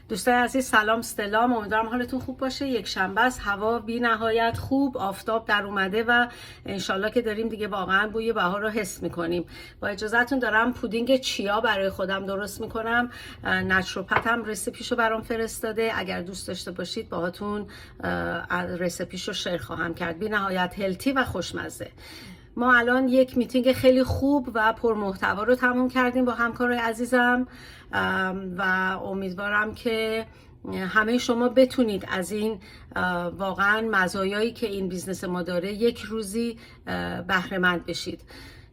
دوستای عزیز سلام استلام، امیدوارم حالتون خوب باشه. یک شنبه است، هوا بی نهایت خوب، آفتاب در اومده و انشالله که داریم دیگه واقعا بوی بهار رو حس میکنیم. با اجازهتون دارم پودینگ چیا برای خودم درست میکنم. نچروپتم رسیپیشو برام فرستاده، اگر دوست داشته باشید باهاتون رسیپیشو شیر خواهم کرد. بی نهایت هلتی و خوشمزه. ما الان یک میتینگ خیلی خوب و پرمحتوا رو تموم کردیم با همکارای عزیزم و امیدوارم که همه شما بتونید از این واقعا مزایایی که این بیزنس ما داره یک روزی بهره مند بشید.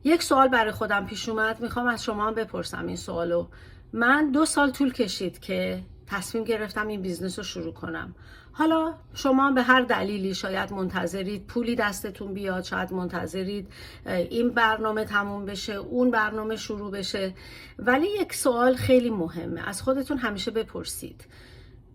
یک سوال برای خودم پیش اومد، میخوام از شما هم بپرسم این سوالو. من 2 سال طول کشید که تصمیم گرفتم این بیزنس رو شروع کنم. حالا شما به هر دلیلی شاید منتظرید پولی دستتون بیاد، شاید منتظرید این برنامه تموم بشه، اون برنامه شروع بشه، ولی یک سوال خیلی مهمه، از خودتون همیشه بپرسید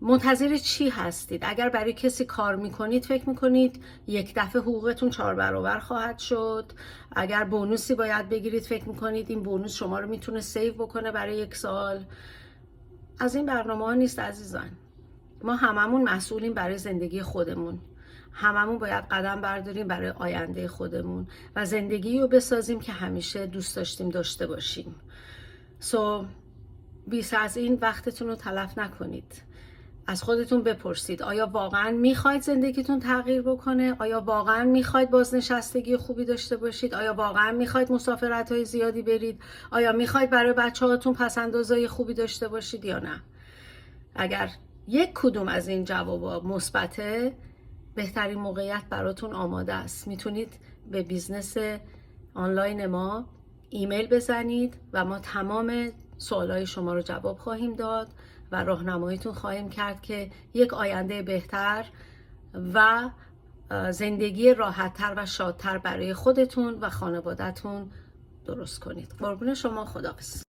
منتظر چی هستید؟ اگر برای کسی کار میکنید فکر میکنید یک دفعه حقوقتون 4 برابر خواهد شد؟ اگر بونوسی باید بگیرید فکر میکنید این بونوس شما رو میتونه سیو بکنه برای 1 سال؟ از این برنامه ها نیست عزیزان. ما هممون مسئولیم برای زندگی خودمون، هممون باید قدم برداریم برای آینده خودمون و زندگی رو بسازیم که همیشه دوست داشتیم داشته باشیم. بیش از این وقتتون رو تلف نکنید. از خودتون بپرسید آیا واقعا میخواید زندگیتون تغییر بکنه؟ آیا واقعا میخواید بازنشستگی خوبی داشته باشید؟ آیا واقعا میخواید مسافرت‌های زیادی برید؟ آیا میخواید برای بچه‌هاتون پس‌اندازهای خوبی داشته باشید یا نه؟ اگر یک کدوم از این جوابا مثبته، بهترین موقعیت براتون آماده است. میتونید به بیزنس آنلاین ما ایمیل بزنید و ما تمام سوالای شما رو جواب خواهیم داد و راهنماییتون خواهیم کرد که یک آینده بهتر و زندگی راحت‌تر و شادتر برای خودتون و خانواده‌تون درست کنید. قربون شما، خداحافظ.